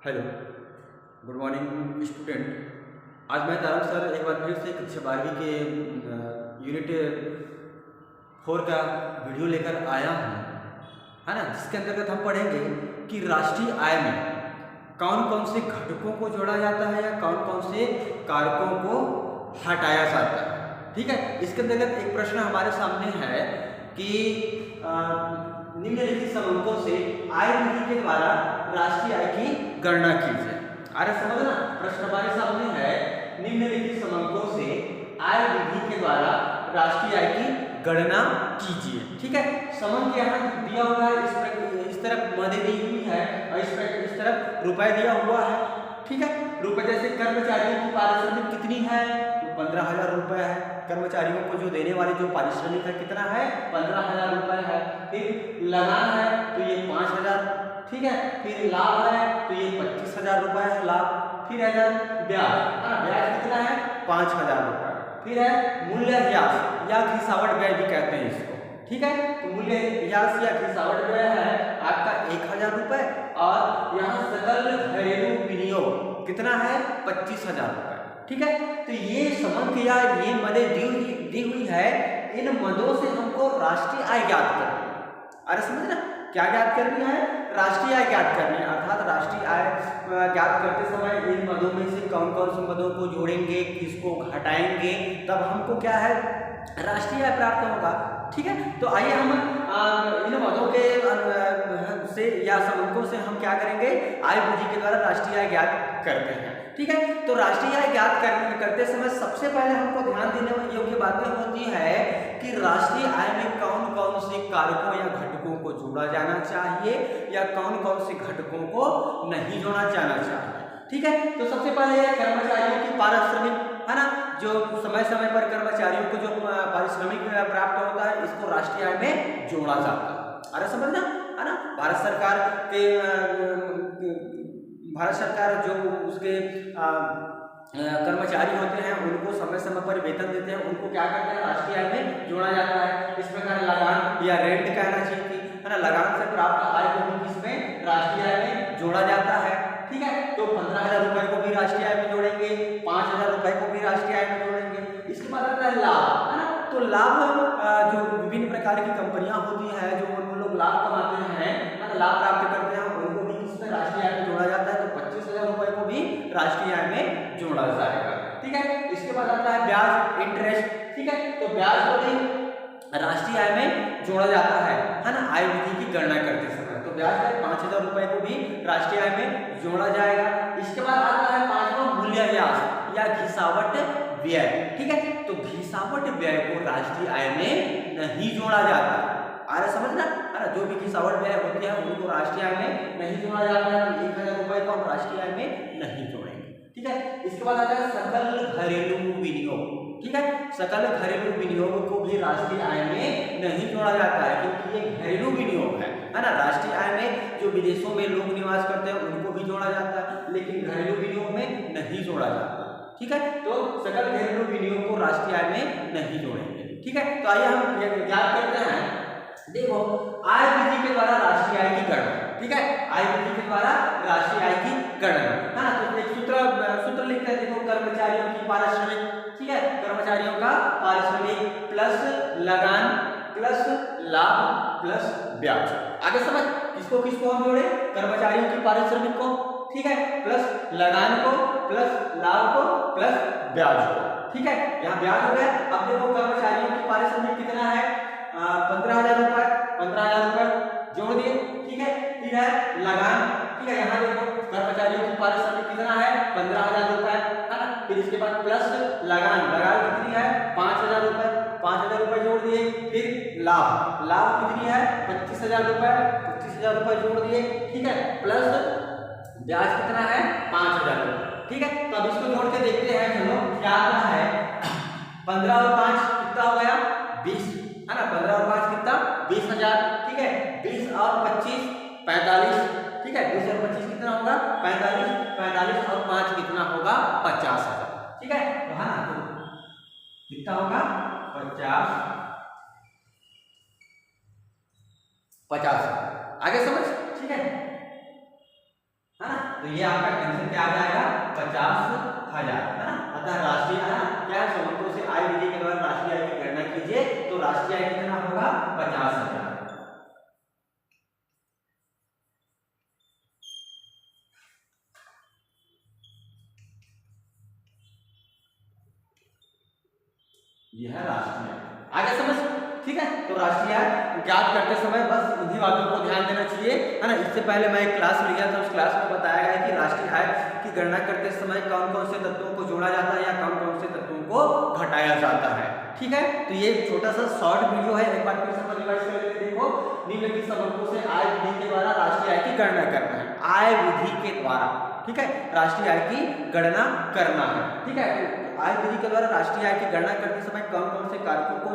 Hello, good morning student. आज मैं Tarak sir एक बार फिर से कक्षा 12वीं के यूनिट 4 का वीडियो लेकर आया हूँ, है ना, जिसके अंतर्गत हम पढ़ेंगे कि राष्ट्रीय आय में कौन कौन से घटकों को जोड़ा जाता है या कौन कौन से कारकों को हटाया जाता है। ठीक है, इसके अंतर्गत एक प्रश्न हमारे सामने है कि निम्नलिखित समूहों से आय विधि के द्वारा राष्ट्रीय आय की गणना कीजिए। अरे समझना, प्रश्न हमारे सामने है निम्नलिखित समूहों से आय विधि के द्वारा राष्ट्रीय आय की गणना कीजिए। ठीक है, समूह यहाँ दिया हुआ है, इस तरफ मदे दी हुई है और इस तरफ रुपए दिया हुआ है। ठीक है, रुपए जैसे कर्मचारियों की पारिश्रमिक कितनी है, 15,000 रुपए है। कर्मचारियों को जो देने वाली जो पारिश्रमिक है कितना है, 15,000 रुपए है। फिर लगान है तो ये 5,000। ठीक है, फिर लाभ है तो ये 25,000 रुपए है लाभ। फिर है ब्याज, ब्याज कितना है, 5,000 रुपए। फिर है मूल्य ह्रास या घिसावट व्यय भी कहते हैं इसको। ठीक है, तो मूल्य ह्रास या घिसावट व्यय है आपका 1,000 रुपए और यहाँ सकल घरेलू विनियोग कितना है, 25,000 रुपए। ठीक है, तो ये समंक या ये मदे दी हुई है, इन मदों से हमको राष्ट्रीय आय ज्ञात करनी है। अरे समझना, क्या ज्ञात करनी है, राष्ट्रीय आय ज्ञात करनी है। अर्थात राष्ट्रीय आय ज्ञात करते समय इन मदों में से कौन कौन से मदों को जोड़ेंगे, किसको घटाएंगे, तब हमको क्या है, राष्ट्रीय आय प्राप्त होगा। ठीक है, तो आइए हम इन मदों के से या समूहों से हम क्या करेंगे, आय विधि के द्वारा राष्ट्रीय आय ज्ञात करते हैं। ठीक है, तो राष्ट्रीय आय ज्ञात करते समय सबसे पहले हमको ध्यान देने योग्य बातें होती है कि राष्ट्रीय आय में कौन कौन से कारकों या घटकों को जोड़ा जाना चाहिए या कौन कौन से घटकों को नहीं जोड़ा जाना चाहिए। ठीक है, तो सबसे पहले कर्मचारियों की पारिश्रमिक, है ना, जो समय समय पर कर्मचारियों को जो पारिश्रमिक प्राप्त होता है, इसको राष्ट्रीय आय में जोड़ा जाता है। अरे समझना, है ना, भारत सरकार जो उसके कर्मचारी होते हैं उनको समय समय पर वेतन देते हैं, उनको क्या करते हैं, राष्ट्रीय आय में जोड़ा जाता है। इस प्रकार लगान या रेंट कहना चाहिए, है ना, लगान से प्राप्त आय को भी इसमें राष्ट्रीय आय में जोड़ा जाता है। ठीक है, तो 15,000 रुपए को भी राष्ट्रीय आय में जोड़ेंगे, 5,000 रुपए को भी राष्ट्रीय आय में जोड़ेंगे। इसके बाद आता है लाभ, है ना, तो लाभ जो विभिन्न प्रकार की कंपनियां होती हैं, जो उन लोग लाभ कमाते हैं, लाभ प्राप्त करते हैं, उनको भी किसमें राष्ट्रीय आय में जोड़ा जाता है, तो 25,000 रुपए को भी राष्ट्रीय आय में जोड़ा जाएगा। ठीक है, इसके बाद आता है ब्याज, इंटरेस्ट। ठीक है, तो ब्याज को भी राष्ट्रीय आय में जोड़ा जाता है ना, आय विधि की गणना करते समय। तो ब्याज में 5,000 रुपए को भी राष्ट्रीय आय में जोड़ा जाएगा। इसके बाद आता है पांचवा मूल्य ह्रास या घिसावट व्यय। ठीक है, तो घिसावट व्यय को राष्ट्रीय आय में नहीं जोड़ा जाता। अरे समझना, अरे जो भी घिसावट व्यय होती है उनको राष्ट्रीय आय में नहीं जोड़ा जाता है, तो 1,000 रुपए को हम राष्ट्रीय आय में नहीं जोड़ेंगे। ठीक है, इसके बाद आता है सकल घरेलू विनियोग। ठीक है, सकल घरेलू विनियोग को भी राष्ट्रीय आय में नहीं जोड़ा जाता है, क्योंकि ये घरेलू विनियोग है ना। राष्ट्रीय आय में जो विदेशों में लोग निवास करते हैं उनको भी जोड़ा जाता है, लेकिन घरेलू विनियोग में नहीं जोड़ा जाता। ठीक है, तो सकल घरेलू विनियोग को राष्ट्रीय आय में नहीं जोड़ेंगे। ठीक है, तो आइए हम ज्ञात करते हैं। देखो, आय विधि के द्वारा राष्ट्रीय आय की गणना। ठीक है, आय विधि के द्वारा राष्ट्रीय आय की गणना, है ना, तो एक सूत्र लिखते हैं। देखो, कर्मचारियों की पारिश्रमिक, ठीक है, कर्मचारियों का पारिश्रमिक प्लस लगान प्लस लाभ प्लस ब्याज। आगे समझ, किसको हम जोड़े, कर्मचारियों की पारिश्रमिक को, ठीक है, प्लस लगान को प्लस लाभ को प्लस ब्याज को। ठीक है, यहाँ ब्याज हो गया। अब देखो, कर्मचारियों की पारिश्रमिक कितना है, 15,000 रुपए, 15,000 रुपए जोड़ दिए। ठीक है, फिर है लगान। ठीक है, यहाँ देखो कर्मचारियों की पारिश्रमिक कितना है, 15,000 रुपए, है ना। फिर इसके बाद प्लस लगान कितनी है, 5,000 रुपए, 5,000 रुपए जोड़ दिए। फिर लाभ कितनी है, 25,000 रुपए, 25,000 रुपए जोड़ दिए। ठीक है, प्लस ब्याज कितना है, 5,000 रुपए। ठीक है, तो अब इसको जोड़ के देखते हैं। चलो, क्या आता है, 15 और 5 कितना हो गया, 20, है ना। 15 और 5 कितना, 20,000। ठीक है, 20 और 25 45। ठीक है, 20 और 25 कितना होगा, 45। 45 और 5 कितना होगा, 50,000। ठीक है, तो है ना, तो कितना होगा, 50। आगे समझ, ठीक है ना। तो ये आपका आंसर क्या आ जाएगा 50,000 है ना। अतः राष्ट्रीय आय क्या समंको से आय विधि के द्वारा राष्ट्रीय आय की गणना कीजिए तो राष्ट्रीय आय कितना होगा 50,000। यह है राष्ट्रीय आय। आगे समझ, ठीक है। तो राष्ट्रीय आय ज्ञात करते समय बस इन्हीं बातों को ध्यान देना चाहिए, है ना। इससे पहले मैं एक क्लास लिया था, उस क्लास में बताया गया है कि राष्ट्रीय आय की गणना करते समय कौन कौन से तत्वों को जोड़ा जाता है या कौन कौन से तत्वों को घटाया जाता है, ठीक है। तो ये छोटा सा शॉर्ट वीडियो है, एक बार फिर से रिवाइज कर लेते। देखो, निम्नलिखित समंको से आय विधि के द्वारा राष्ट्रीय आय की गणना करना है, आय विधि के द्वारा, ठीक है, राष्ट्रीय आय की गणना करना है, ठीक है। आय विधि के द्वारा राष्ट्रीय आय की गणना करते समय कौन कौन से कारकों को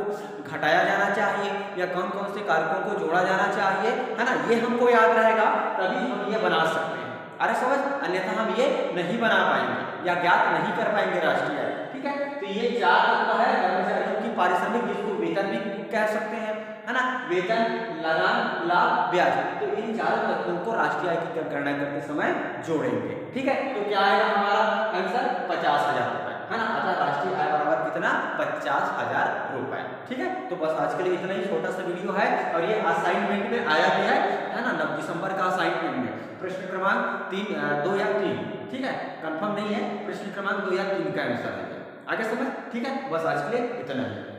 घटाया जाना चाहिए या कौन कौन से कारकों को जोड़ा जाना चाहिए, है ना, ये हमको याद रहेगा तभी हम ये बना सकते हैं। अरे समझ, अन्यथा हम ये नहीं बना पाएंगे या ज्ञात नहीं कर पाएंगे राष्ट्रीय आय, ठीक है। तो ये 4 तत्व है कर्मचारियों की पारिश्रमिक, जिसको वेतन भी कह सकते हैं, है ना, वेतन, लगान, लाभ, ब्याज। तो इन 4 तत्वों को राष्ट्रीय आय की गणना करते समय जोड़ेंगे, ठीक है। तो क्या आएगा हमारा आंसर 50,000 रुपए, है ना। अतः राष्ट्रीय आय बराबर कितना 50,000 रुपए, ठीक है। तो बस आज के लिए इतना ही छोटा सा वीडियो है और ये असाइनमेंट में आया भी है ना, 9 दिसंबर का असाइनमेंट में प्रश्न क्रमांक 2 या 3, ठीक है, कंफर्म नहीं है, प्रश्न क्रमांक 2 या 3 का आंसर है। आगे समझ, ठीक है। बस आज के लिए इतना ही।